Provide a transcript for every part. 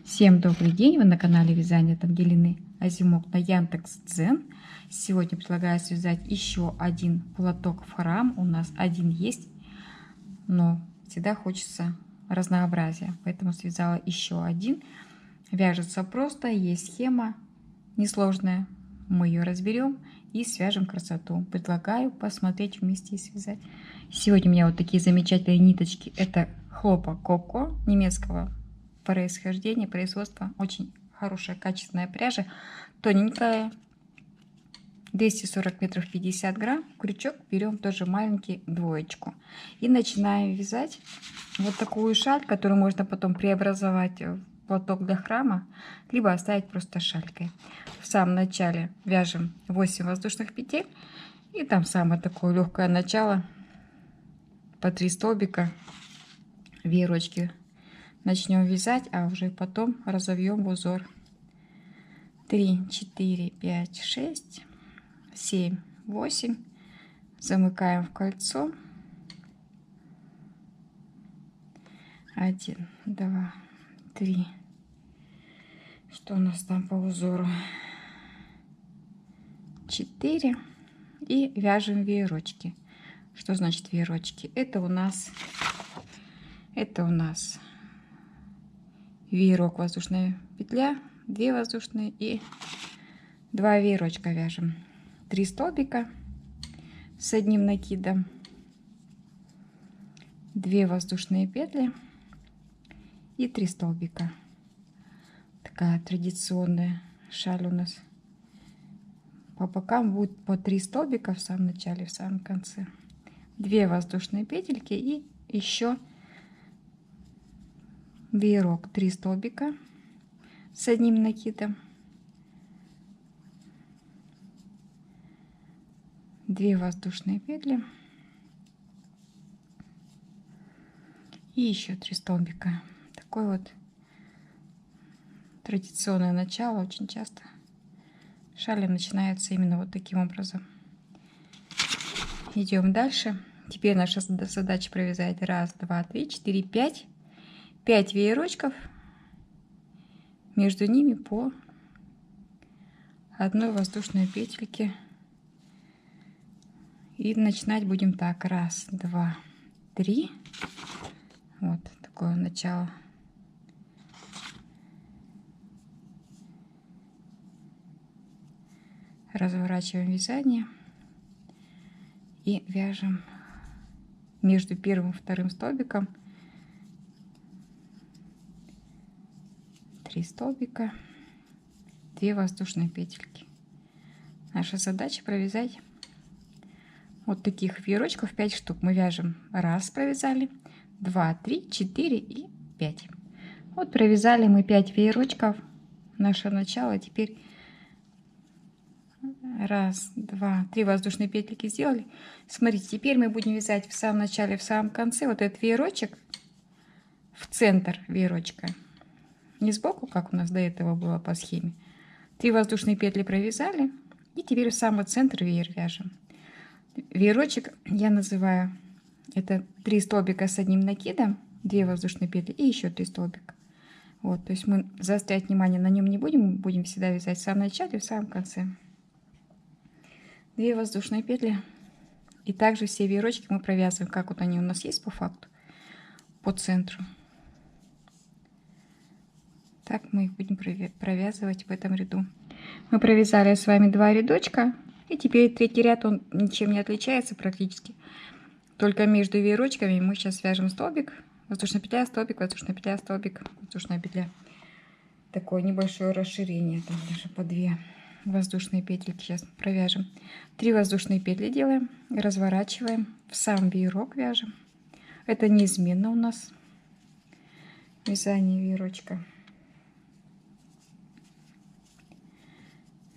Всем добрый день! Вы на канале Вязания от Ангелины Озимок на Яндекс.Дзен. Сегодня предлагаю связать еще один платок в храм. У нас один есть, но всегда хочется разнообразия, поэтому связала еще один. Вяжется просто, есть схема несложная. Мы ее разберем и свяжем красоту. Предлагаю посмотреть вместе и связать. Сегодня у меня вот такие замечательные ниточки. Это хлопок Коко немецкого происхождения, производства. Очень хорошая, качественная пряжа. Тоненькая, 240 метров, 50 грамм. Крючок берем тоже маленький, двоечку. И начинаем вязать вот такую шаль, которую можно потом преобразовать в платок для храма, либо оставить просто шалькой. В самом начале вяжем 8 воздушных петель. И там самое такое легкое начало. По 3 столбика веерочки начнем вязать, а уже потом разовьем в узор. 3, 4, 5, 6, 7, 8. Замыкаем в кольцо. 1, 2, 3. Что у нас там по узору? 4. И вяжем веерочки. Что значит веерочки? Это у нас веерок, воздушная петля, 2 воздушные и 2 веерочка вяжем. 3 столбика с одним накидом, 2 воздушные петли и 3 столбика. Такая традиционная шаль у нас. По бокам будет по 3 столбика в самом начале, в самом конце. 2 воздушные петельки и еще веерок, 3 столбика с одним накидом, 2 воздушные петли и еще 3 столбика. Такой вот традиционное начало. Очень часто шали начинаются именно вот таким образом. Идем дальше. Теперь наша задача провязать 1, 2, 3, 4, 5 веерочков, между ними по одной воздушной петельке. И начинать будем так: 1, 2, 3. Вот такое начало. Разворачиваем вязание и вяжем между первым и вторым столбиком 3 столбика, 2 воздушные петельки. Наша задача провязать вот таких веерочков 5 штук. Мы вяжем 1, провязали, 2, 3, 4 и 5. Вот провязали мы 5 веерочков. Наше начало. Теперь 1, 2, 3 воздушные петельки сделали. Смотрите, теперь мы будем вязать в самом начале, в самом конце вот этот веерочек в центр веерочка. Не сбоку, как у нас до этого было по схеме. 3 воздушные петли провязали. И теперь в самый центр веер вяжем. Веерочек я называю, это 3 столбика с одним накидом, 2 воздушные петли и еще 3 столбика. Вот, то есть мы заострять внимание на нем не будем. Будем всегда вязать в самом начале и в самом конце. 2 воздушные петли. И также все веерочки мы провязываем, как вот они у нас есть по факту, по центру. Так мы их будем провязывать в этом ряду. Мы провязали с вами 2 рядочка. И теперь третий ряд, он ничем не отличается практически. Только между веерочками мы сейчас вяжем столбик, воздушная петля, столбик, воздушная петля, столбик, воздушная петля. Такое небольшое расширение. Там даже по 2 воздушные петельки сейчас провяжем. 3 воздушные петли делаем, разворачиваем, в сам веерок вяжем. Это неизменно у нас вязание веерочка.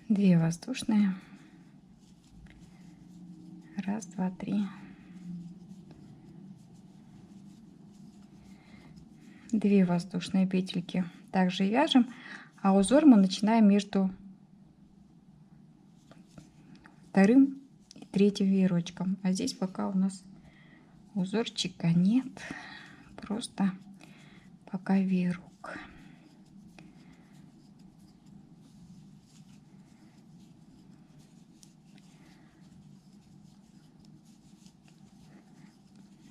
2 воздушные. 1, 2, 3. 2 воздушные петельки также вяжем, а узор мы начинаем между вторым и третьим веерочком. А здесь пока у нас узорчика нет, просто пока веерок.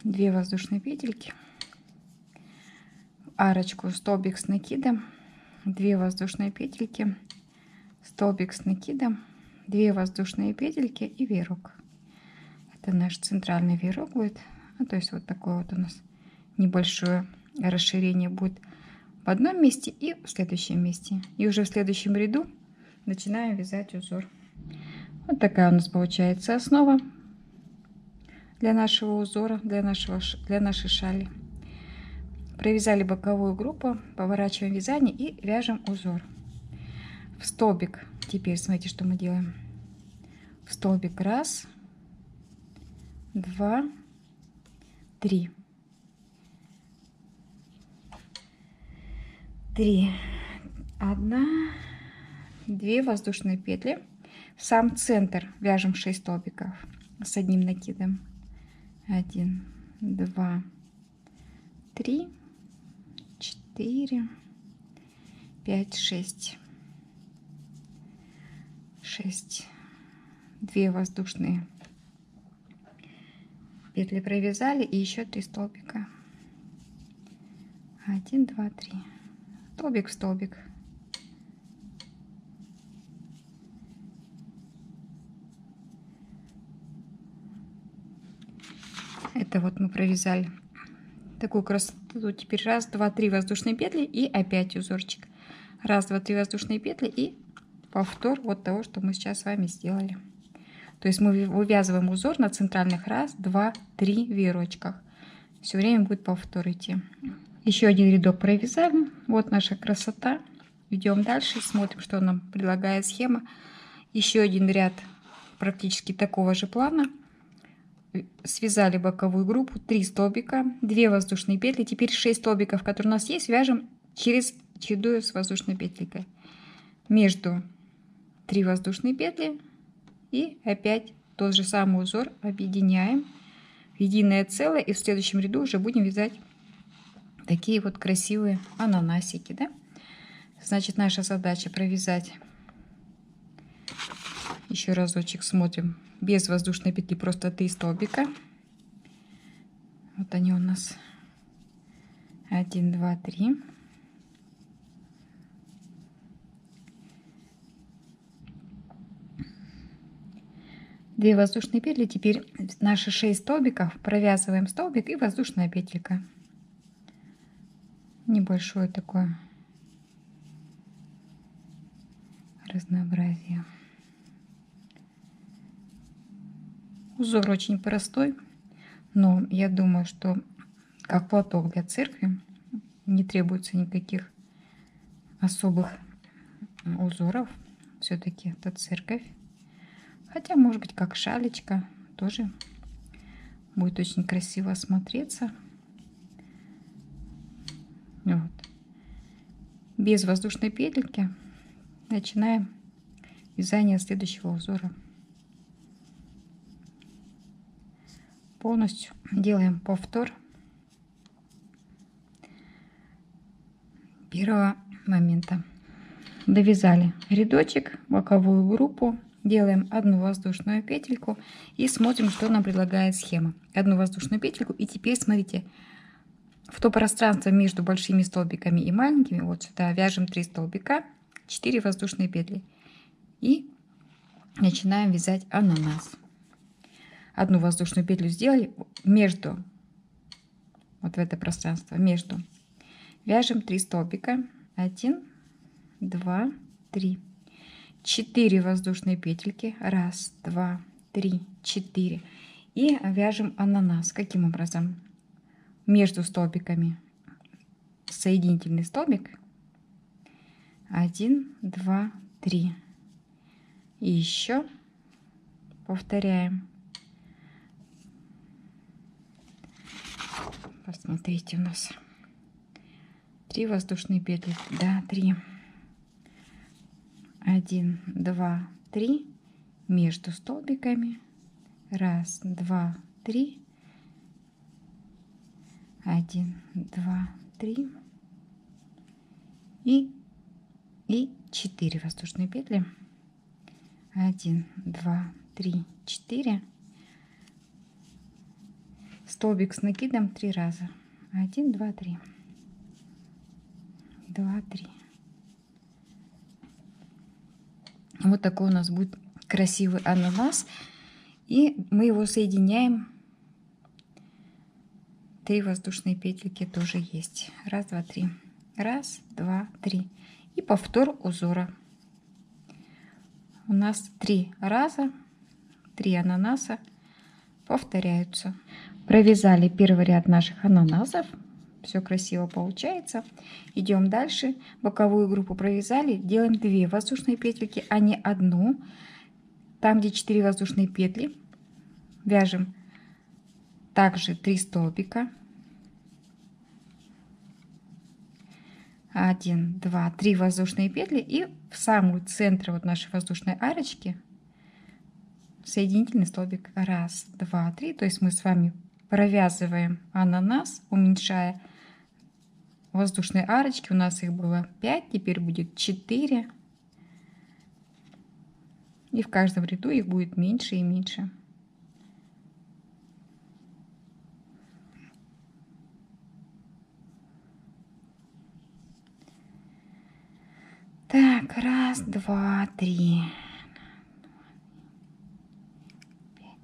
2 воздушные петельки, арочку, столбик с накидом, 2 воздушные петельки, столбик с накидом, 2 воздушные петельки и веерок. Это наш центральный веерок будет. То есть вот такое вот у нас небольшое расширение будет в одном месте и в следующем месте. И уже в следующем ряду начинаем вязать узор. Вот такая у нас получается основа для нашего узора, для нашей шали. Провязали боковую группу, поворачиваем вязание и вяжем узор. В столбик, теперь смотрите, что мы делаем. В столбик 1, 2, 3. 3, 1, 2 воздушные петли. В сам центр вяжем 6 столбиков с одним накидом. 1, 2, 3, 4, 5, 6. 6. 2 воздушные петли провязали и еще 3 столбика. 1, 2, 3. Столбик в столбик. Это вот мы провязали такую красоту. Теперь 1, 2, 3 воздушные петли и опять узорчик. 1, 2, 3 воздушные петли и повтор вот того, что мы сейчас с вами сделали. То есть мы вывязываем узор на центральных 1, 2, 3 веерочках. Все время будет повтор идти. Еще один рядок провязали. Вот наша красота. Идем дальше, смотрим, что нам предлагает схема. Еще один ряд практически такого же плана. Связали боковую группу, 3 столбика, 2 воздушные петли. Теперь 6 столбиков, которые у нас есть, вяжем чередуя с воздушной петликой. Между 3 воздушные петли и опять тот же самый узор объединяем в единое целое. И в следующем ряду уже будем вязать такие вот красивые ананасики, да? Значит, наша задача провязать, еще разочек смотрим, без воздушной петли, просто 3 столбика. Вот они у нас. 1, 2, 3. Две воздушные петли. Теперь наши 6 столбиков провязываем столбик и воздушная петелька. Небольшое такое разнообразие. Узор очень простой, но я думаю, что как платок для церкви не требуется никаких особых узоров. Все-таки это церковь. Хотя, может быть, как шалечка тоже будет очень красиво смотреться. Вот. Без воздушной петельки начинаем вязание следующего узора. Полностью делаем повтор первого момента. Довязали рядочек, боковую группу, делаем одну воздушную петельку и смотрим, что нам предлагает схема. Одну воздушную петельку, и теперь смотрите, в то пространство между большими столбиками и маленькими, вот сюда вяжем 3 столбика, 4 воздушные петли и начинаем вязать ананас. Одну воздушную петлю сделали между, вот в это пространство, между, вяжем 3 столбика, 1, 2, 3, 4 воздушные петельки, 1, 2, 3, 4 и вяжем ананас. Каким образом? Между столбиками соединительный столбик, 1, 2, 3 и еще повторяем. Посмотрите, у нас 3 воздушные петли, да, 3, 1, 2, 3 между столбиками, 1, 2, 3, 1, 2, 3 и 4 воздушные петли, 1, 2, 3, 4, столбик с накидом 3 раза. 1, 2, 3. 2, 3. Вот такой у нас будет красивый ананас. И мы его соединяем. 3 воздушные петельки тоже есть. Раз, два, три. Раз, два, три. И повтор узора. У нас 3 раза 3 ананаса повторяются. Провязали первый ряд наших ананасов. Все красиво получается. Идем дальше. Боковую группу провязали. Делаем 2 воздушные петельки, а не одну. Там, где 4 воздушные петли, вяжем также 3 столбика. 1, 2, 3 воздушные петли. И в самый центр вот нашей воздушной арочки соединительный столбик. 1, 2, 3. То есть мы с вами провязываем ананас, уменьшая воздушные арочки. У нас их было 5, теперь будет 4. И в каждом ряду их будет меньше и меньше. Так, 1, 2, 3.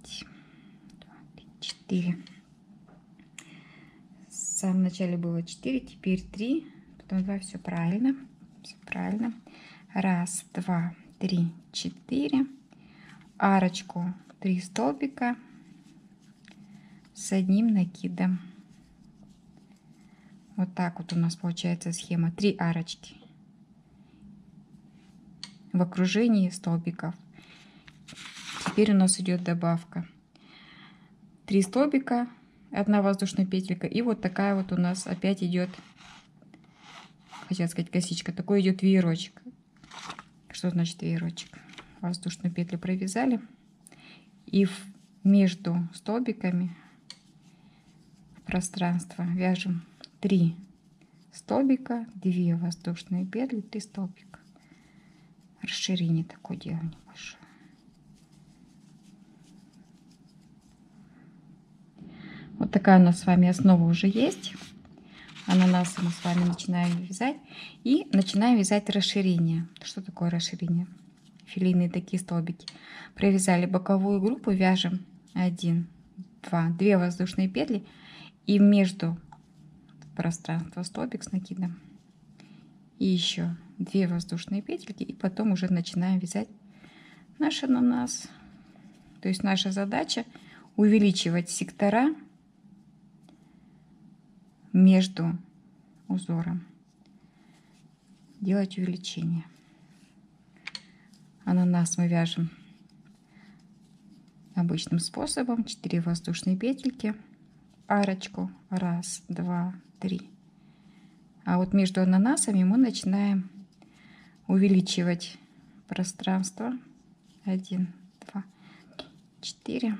5, 2, 3, 4. В самом начале было 4, теперь 3, потом 2, все правильно. Все правильно. 1, 2, 3, 4. Арочку 3 столбика с одним накидом. Вот так вот у нас получается схема. 3 арочки в окружении столбиков. Теперь у нас идет добавка. 3 столбика, 1 воздушная петелька. И вот такая вот у нас опять идет, хотела сказать косичка, такой идет веерочек. Что значит веерочек? Воздушную петлю провязали. И между столбиками в пространство вяжем 3 столбика, 2 воздушные петли, 3 столбика. Расширение такое делаем небольшое. Вот такая у нас с вами основа уже есть. Ананасы мы с вами начинаем вязать. И начинаем вязать расширение. Что такое расширение? Филейные такие столбики. Провязали боковую группу, вяжем 1, 2, 2 воздушные петли. И между пространство столбик с накидом. И еще 2 воздушные петельки. И потом уже начинаем вязать наш ананас. То есть наша задача увеличивать сектора между узором. Делать увеличение. Ананас мы вяжем обычным способом. 4 воздушные петельки. Арочку. 1, 2, 3. А вот между ананасами мы начинаем увеличивать пространство. 1, 2, 4.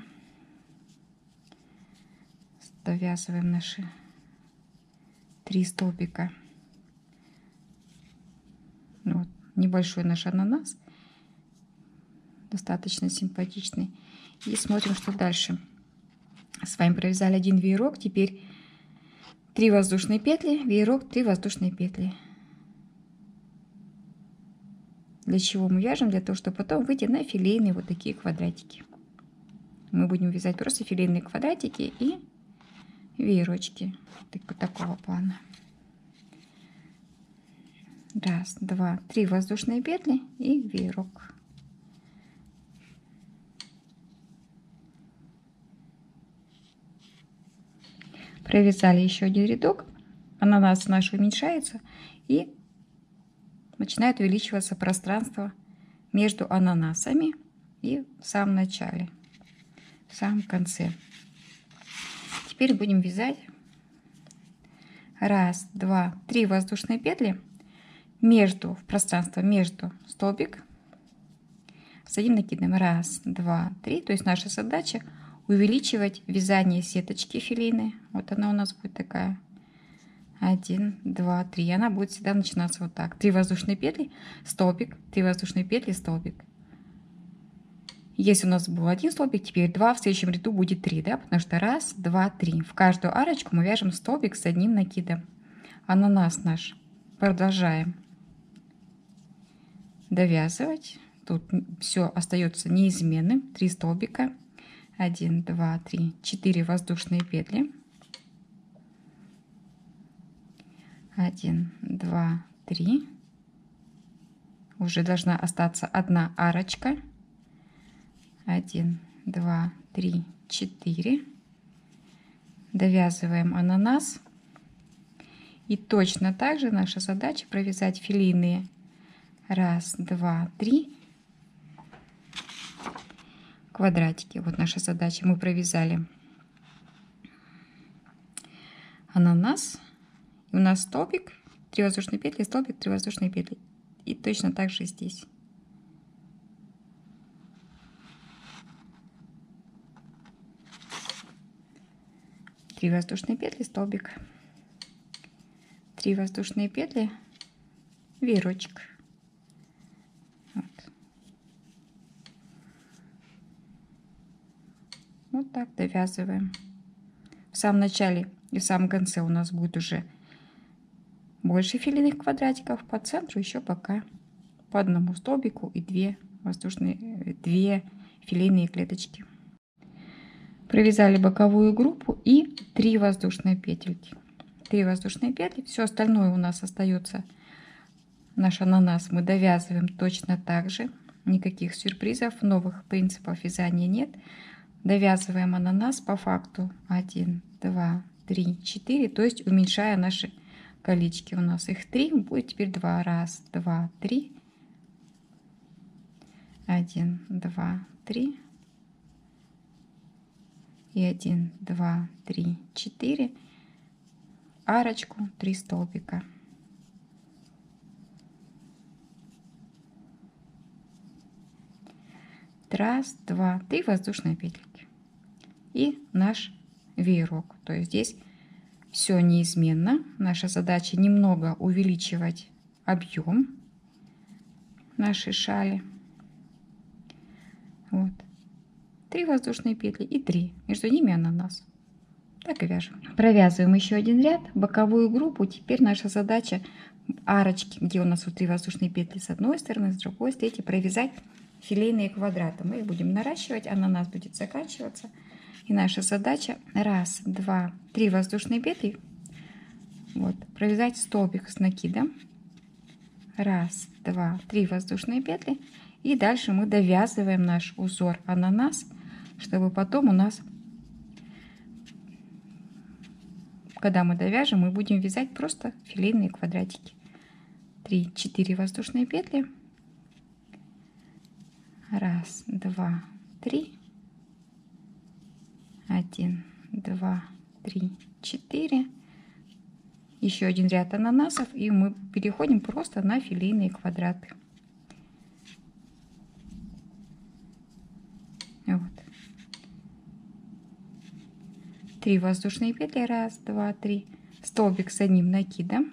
Довязываем наши 3 столбика. Вот небольшой наш ананас, достаточно симпатичный. И смотрим, что дальше. С вами провязали 1 веерок, теперь 3 воздушные петли, веерок, 3 воздушные петли. Для чего мы вяжем? Для того, чтобы потом выйти на филейные вот такие квадратики. Мы будем вязать просто филейные квадратики и веерочки такого плана. 1, 2, 3 воздушные петли и веерок. Провязали еще 1 рядок, ананас наш уменьшается и начинает увеличиваться пространство между ананасами и в самом начале, в самом конце. Теперь будем вязать 1, 2, 3 воздушные петли между, в пространство между столбик с одним накидом. 1, 2, 3. То есть наша задача увеличивать вязание сеточки филейной. Вот она у нас будет такая. 1, 2, 3. Она будет всегда начинаться вот так. 3 воздушные петли, столбик, 3 воздушные петли, столбик. Если у нас был один столбик, теперь 2, в следующем ряду будет 3, да, потому что 1, 2, 3. В каждую арочку мы вяжем столбик с одним накидом. Ананас наш продолжаем довязывать. Тут все остается неизменным. 3 столбика. 1, 2, 3, 4 воздушные петли. 1, 2, 3. Уже должна остаться одна арочка. 1, 2, 3, 4. Довязываем ананас. И точно так же наша задача провязать филейные 1, 2, 3 квадратики. Вот наша задача. Мы провязали ананас. У нас столбик, 3 воздушные петли, столбик, 3 воздушные петли. И точно так же здесь. Три воздушные петли, столбик, 3 воздушные петли, веерочек. Вот. Вот так довязываем. В самом начале и в самом конце у нас будет уже больше филейных квадратиков, по центру еще пока по одному столбику и 2 филейные клеточки. Провязали боковую группу и 3 воздушные петельки. 3 воздушные петли. Все остальное у нас остается. Наш ананас мы довязываем точно так же. Никаких сюрпризов, новых принципов вязания нет. Довязываем ананас по факту 1, 2, 3, 4, то есть уменьшая наши колечки. У нас их 3, будет теперь 2. 1, 2, 3. 1, 2, 3. И 1, 2, 3, 4. Арочку, 3 столбика. Раз, 2, 3 воздушные петельки. И наш веерок. То есть здесь все неизменно. Наша задача немного увеличивать объем нашей шали. Вот. 3 воздушные петли и 3. Между ними ананас. Так и вяжем. Провязываем еще один ряд, боковую группу. Теперь наша задача арочки, где у нас вот 3 воздушные петли с одной стороны, с другой, с третьей, провязать филейные квадраты. Мы их будем наращивать, ананас будет заканчиваться. И наша задача 1, 2, 3 воздушные петли. Вот, провязать столбик с накидом. 1, 2, 3 воздушные петли. И дальше мы довязываем наш узор ананас, чтобы потом у нас, когда мы довяжем, мы будем вязать просто филейные квадратики. 3, 4 воздушные петли. 1, 2, 3. 1, 2, 3, 4. Еще один ряд ананасов, и мы переходим просто на филейные квадраты. Вот. 3 воздушные петли. 1, 2, 3. Столбик с одним накидом.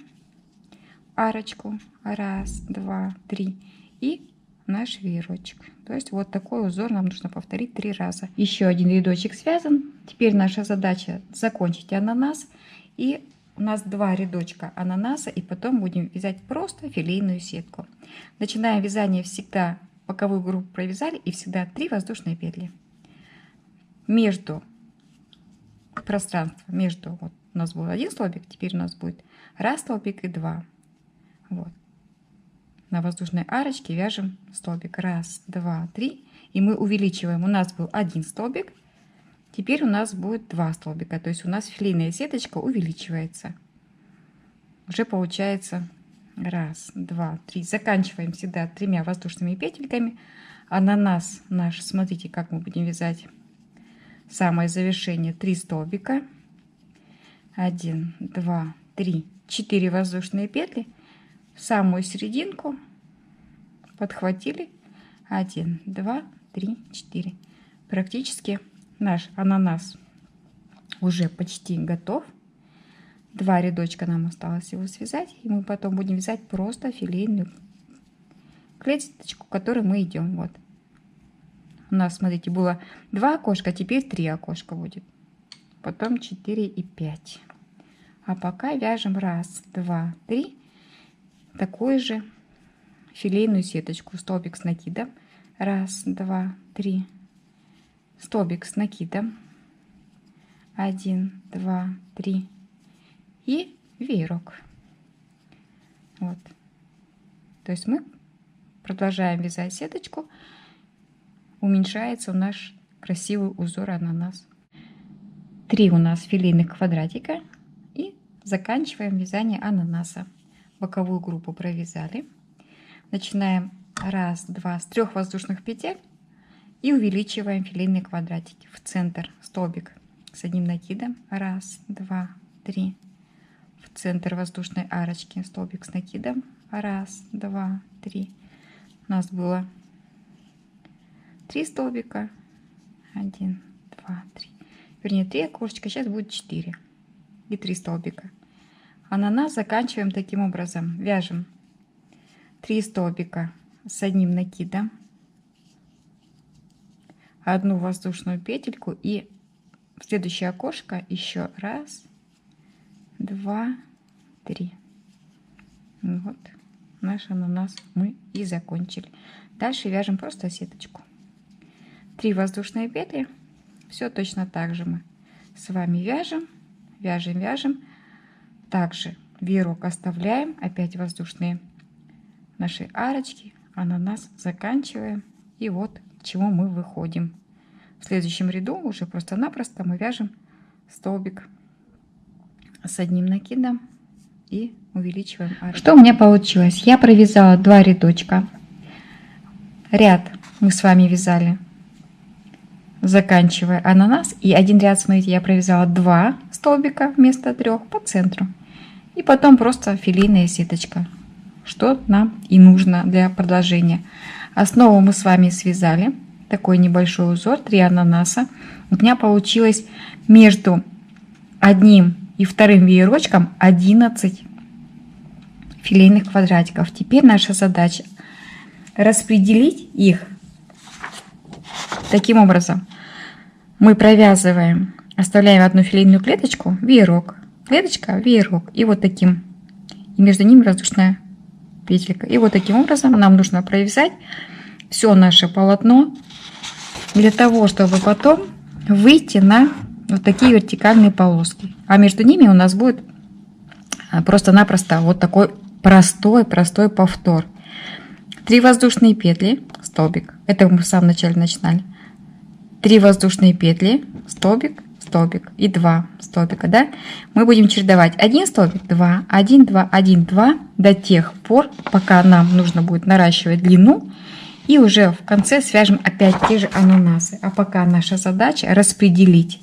Арочку. 1, 2, 3. И наш веерочек. То есть вот такой узор нам нужно повторить 3 раза. Еще один рядочек связан. Теперь наша задача закончить ананас. И у нас 2 рядочка ананаса. И потом будем вязать просто филейную сетку. Начинаем вязание всегда. Боковую группу провязали и всегда 3 воздушные петли. Между пространство между, вот у нас был один столбик, теперь у нас будет 1 столбик и 2. Вот. На воздушной арочке вяжем столбик 1, 2, 3. И мы увеличиваем. У нас был один столбик, теперь у нас будет 2 столбика. То есть у нас филейная сеточка увеличивается. Уже получается 1, 2, 3. Заканчиваем всегда 3 воздушными петельками. Ананас наш, смотрите, как мы будем вязать. Самое завершение 3 столбика. 1, 2, 3, 4 воздушные петли. В самую серединку подхватили. 1, 2, 3, 4. Практически наш ананас уже почти готов. 2 рядочка нам осталось его связать. И мы потом будем вязать просто филейную клеточку, к которой мы идем. Вот. У нас, смотрите, было 2 окошка, теперь 3 окошка будет. Потом 4 и 5. А пока вяжем 1, 2, 3 такую же филейную сеточку. Столбик с накидом. 1, 2, 3. Столбик с накидом. 1, 2, 3. И веерок. Вот. То есть мы продолжаем вязать сеточку. Уменьшается наш красивый узор ананас. 3 у нас филейных квадратика. И заканчиваем вязание ананаса. Боковую группу провязали. Начинаем 1, 2 с 3 воздушных петель. И увеличиваем филейные квадратики. В центр столбик с одним накидом. 1, 2, 3. В центр воздушной арочки столбик с накидом. 1, 2, 3. У нас было 3 столбика. 1, 2, 3. Вернее, 3 окошечка. Сейчас будет 4. И 3 столбика. Ананас заканчиваем таким образом. Вяжем 3 столбика с одним накидом. 1 воздушную петельку. И в следующее окошко еще 1, 2, 3. Вот наш ананас мы и закончили. Дальше вяжем просто сеточку. 3 воздушные петли. Все точно так же мы с вами вяжем. Вяжем. Также веерок оставляем. Опять воздушные наши арочки. Ананас заканчиваем. И вот к чему мы выходим. В следующем ряду уже просто-напросто мы вяжем столбик с одним накидом и увеличиваем арочку. Что у меня получилось? Я провязала 2 рядочка. Ряд мы с вами вязали, заканчивая ананас. И один ряд, смотрите, я провязала 2 столбика вместо 3 по центру. И потом просто филейная сеточка, что нам и нужно для продолжения. Основу мы с вами связали. Такой небольшой узор, 3 ананаса. У меня получилось между одним и вторым веерочком 11 филейных квадратиков. Теперь наша задача распределить их таким образом. Мы провязываем, оставляем одну филейную клеточку, веерок, клеточка, веерок, и вот таким, и между ними воздушная петелька. И вот таким образом нам нужно провязать все наше полотно для того, чтобы потом выйти на вот такие вертикальные полоски. А между ними у нас будет просто-напросто вот такой простой повтор. 3 воздушные петли, столбик. Это мы в самом начале начинали. 3 воздушные петли, столбик, столбик и 2 столбика. Да? Мы будем чередовать 1 столбик, 2, 1, 2, 1, 2 до тех пор, пока нам нужно будет наращивать длину. И уже в конце свяжем опять те же ананасы. А пока наша задача распределить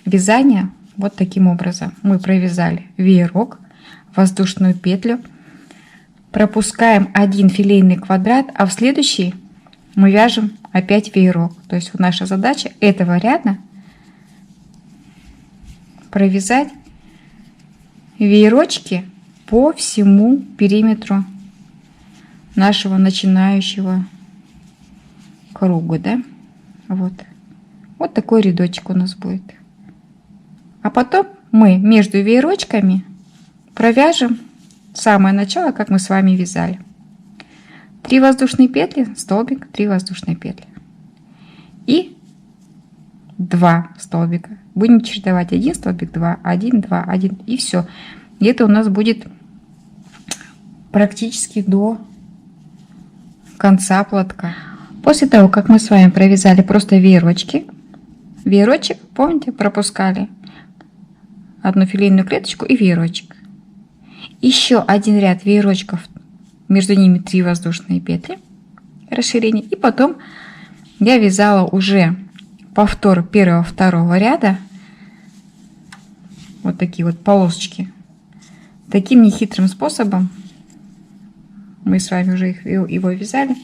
вязание вот таким образом. Мы провязали веерок, воздушную петлю, пропускаем 1 филейный квадрат, а в следующий мы вяжем опять веерок. То есть наша задача этого ряда провязать веерочки по всему периметру нашего начинающего круга, да? Вот такой рядочек у нас будет. А потом мы между веерочками провяжем самое начало, как мы с вами вязали. 3 воздушные петли, столбик, 3 воздушные петли и 2 столбика. Будем чередовать 1 столбик, 2, 1, 2, 1 и все. И это у нас будет практически до конца платка. После того, как мы с вами провязали просто веерочки, веерочек, помните, пропускали одну филейную клеточку и веерочек. Еще один ряд веерочков, между ними 3 воздушные петли, расширение. И потом я вязала уже повтор первого-второго ряда, вот такие вот полосочки. Таким нехитрым способом мы с вами уже его вязали.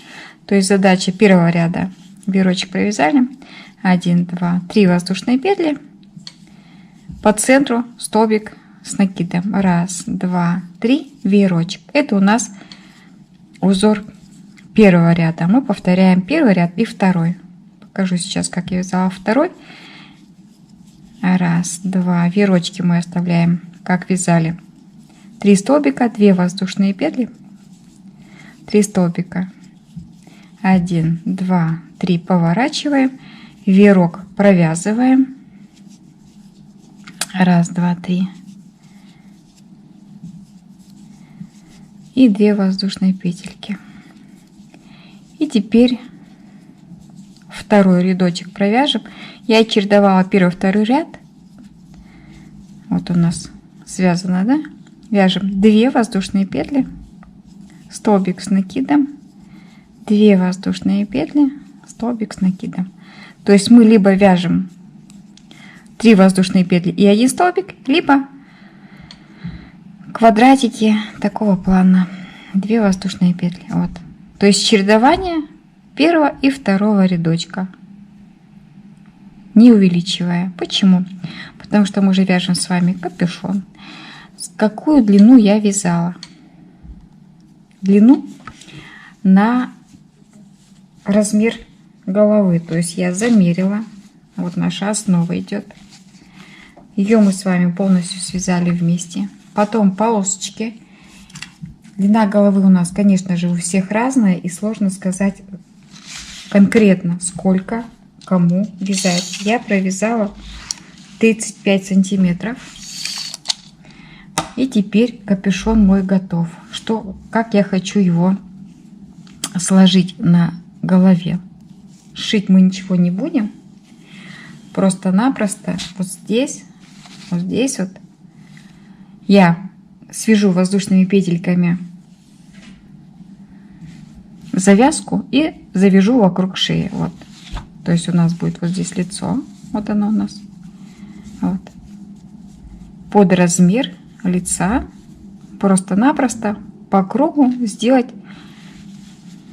То есть задача первого ряда: веерочек провязали, 1, 2, 3 воздушные петли, по центру столбик с накидом, 1, 2, 3, веерочек. Это у нас узор первого ряда. Мы повторяем первый ряд и второй. покажу сейчас, как я вязала второй. Раз, два, веерочки мы оставляем, как вязали. 3 столбика, 2 воздушные петли, 3 столбика, 1, 2, 3, поворачиваем, веерок провязываем. Раз, два, три. И 2 воздушные петельки. И теперь второй рядочек провяжем. Я чередовала первый, второй ряд. Вот у нас связано, да? Вяжем 2 воздушные петли, столбик с накидом, 2 воздушные петли, столбик с накидом. То есть мы либо вяжем 3 воздушные петли и 1 столбик, либо квадратики такого плана, 2 воздушные петли. Вот. То есть чередование первого и второго рядочка, не увеличивая. Почему? Потому что мы же вяжем с вами капюшон. Какую длину я вязала? Длину на размер головы. То есть я замерила. Вот наша основа идет. Ее мы с вами полностью связали вместе. Потом полосочки. Длина головы у нас, конечно же, у всех разная. И сложно сказать конкретно, сколько кому вязать. Я провязала 35 сантиметров. И теперь капюшон мой готов. Как я хочу его сложить на голове. Шить мы ничего не будем. Просто-напросто вот здесь вот я свяжу воздушными петельками завязку и завяжу вокруг шеи. Вот. То есть у нас будет вот здесь лицо. Вот оно у нас. Вот. Под размер лица просто-напросто по кругу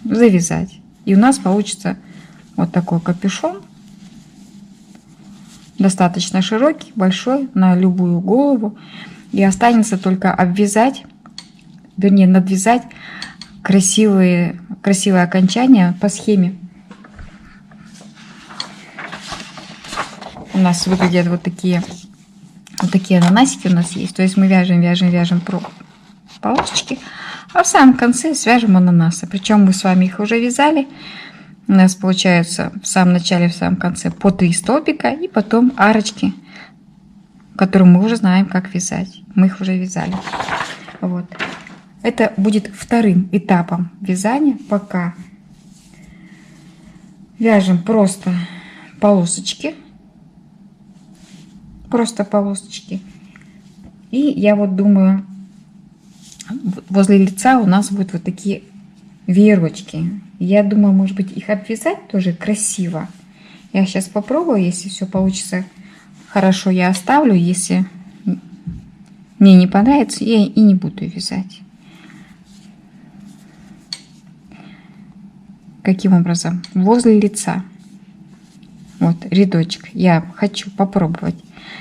завязать. И у нас получится вот такой капюшон. Достаточно широкий, большой, на любую голову. И останется только обвязать, вернее надвязать красивые окончания по схеме. У нас выглядят вот такие ананасики у нас есть. То есть мы вяжем полосочки, а в самом конце свяжем ананасы. Причем мы с вами их уже вязали. У нас получается в самом начале, в самом конце по 3 столбика и потом арочки, которые мы уже знаем, как вязать. Мы их уже вязали. Вот. Это будет вторым этапом вязания. Пока вяжем просто полосочки. Просто полосочки. И я вот думаю, возле лица у нас будут вот такие веерочки. Я думаю, может быть, их обвязать тоже красиво. Я сейчас попробую, если все получится хорошо, я оставлю. Если мне не понравится, я и не буду вязать. Каким образом? Возле лица. Вот рядочек. Я хочу попробовать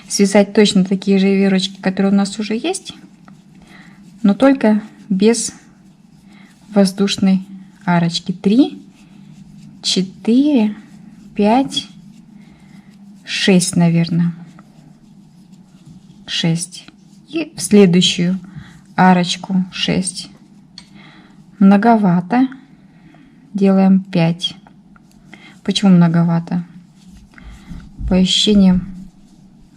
связать точно такие же веерочки, которые у нас уже есть, но только без воздушной арочки. 3, 4, 5, 6, наверное. 6. И в следующую арочку 6. Многовато. Делаем 5. Почему многовато? По ощущениям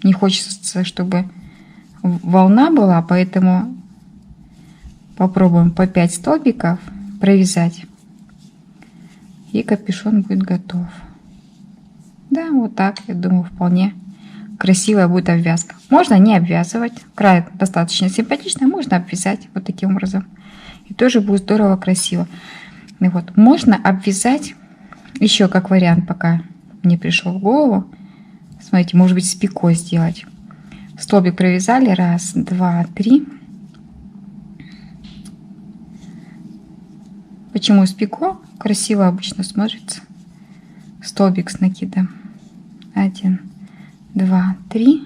не хочется, чтобы волна была, поэтому попробуем по 5 столбиков провязать. И капюшон будет готов. Да, вот так, я думаю, вполне красивая будет обвязка. Можно не обвязывать. Край достаточно симпатичный, можно обвязать вот таким образом. И тоже будет здорово, красиво. И вот можно обвязать еще как вариант, пока не пришел в голову. Смотрите, может быть, с пикой сделать. Столбик провязали. 1, 2, 3. Почему с пико? Красиво обычно смотрится. Столбик с накидом. 1, 2, 3.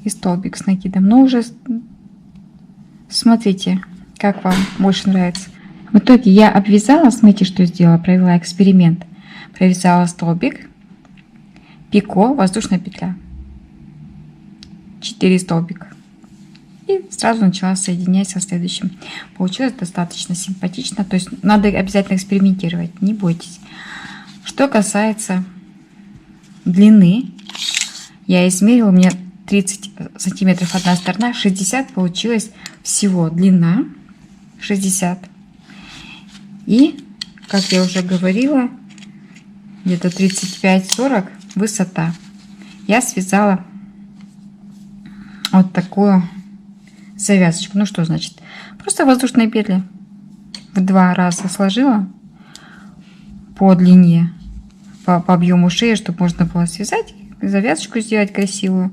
И столбик с накидом. Но уже смотрите, как вам больше нравится. В итоге я обвязала, смотрите, что сделала, провела эксперимент. Провязала столбик, пико, воздушная петля, 4 столбика. И сразу начала соединять со следующим. Получилось достаточно симпатично. То есть надо обязательно экспериментировать, не бойтесь. Что касается длины, я измерила, у меня 30 сантиметров одна сторона, 60 получилась всего длина, 60. И, как я уже говорила, где-то 35-40 высота. Я связала вот такую завязочку. Ну что значит? Просто воздушные петли в 2 раза сложила по длине, по объему шеи, чтобы можно было связать, завязочку сделать красивую.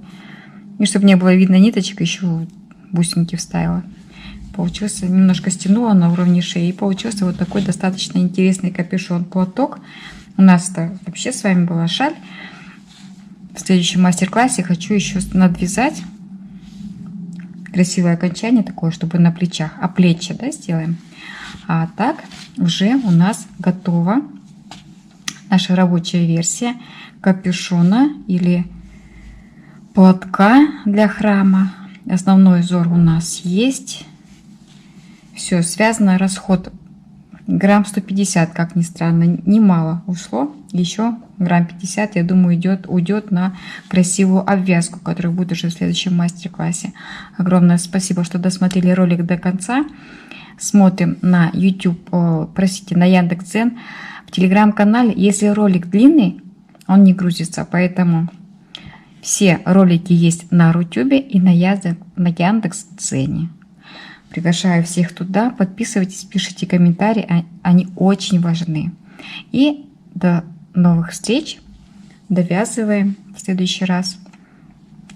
И чтобы не было видно ниточек, еще бусинки вставила. Получился, немножко стянула на уровне шеи. И получился вот такой достаточно интересный капюшон-платок. У нас-то вообще с вами была шаль. В следующем мастер-классе хочу еще надвязать красивое окончание такое, чтобы на плечах, а плечи, да, сделаем. А так уже у нас готова наша рабочая версия капюшона или платка для храма. Основной узор у нас есть. Все связано, расход грамм 150, как ни странно, немало ушло. Еще грамм 50, я думаю, уйдет на красивую обвязку, которая будет уже в следующем мастер-классе. Огромное спасибо, что досмотрели ролик до конца. Смотрим на YouTube, на Яндекс.Дзен. В телеграм-канале, если ролик длинный, он не грузится, поэтому все ролики есть на Рутюбе и на Яндекс.Дзене. Приглашаю всех туда. Подписывайтесь, пишите комментарии, они очень важны. И до новых встреч. Довязываем в следующий раз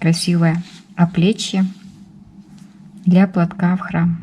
красивое оплечье для платка в храм.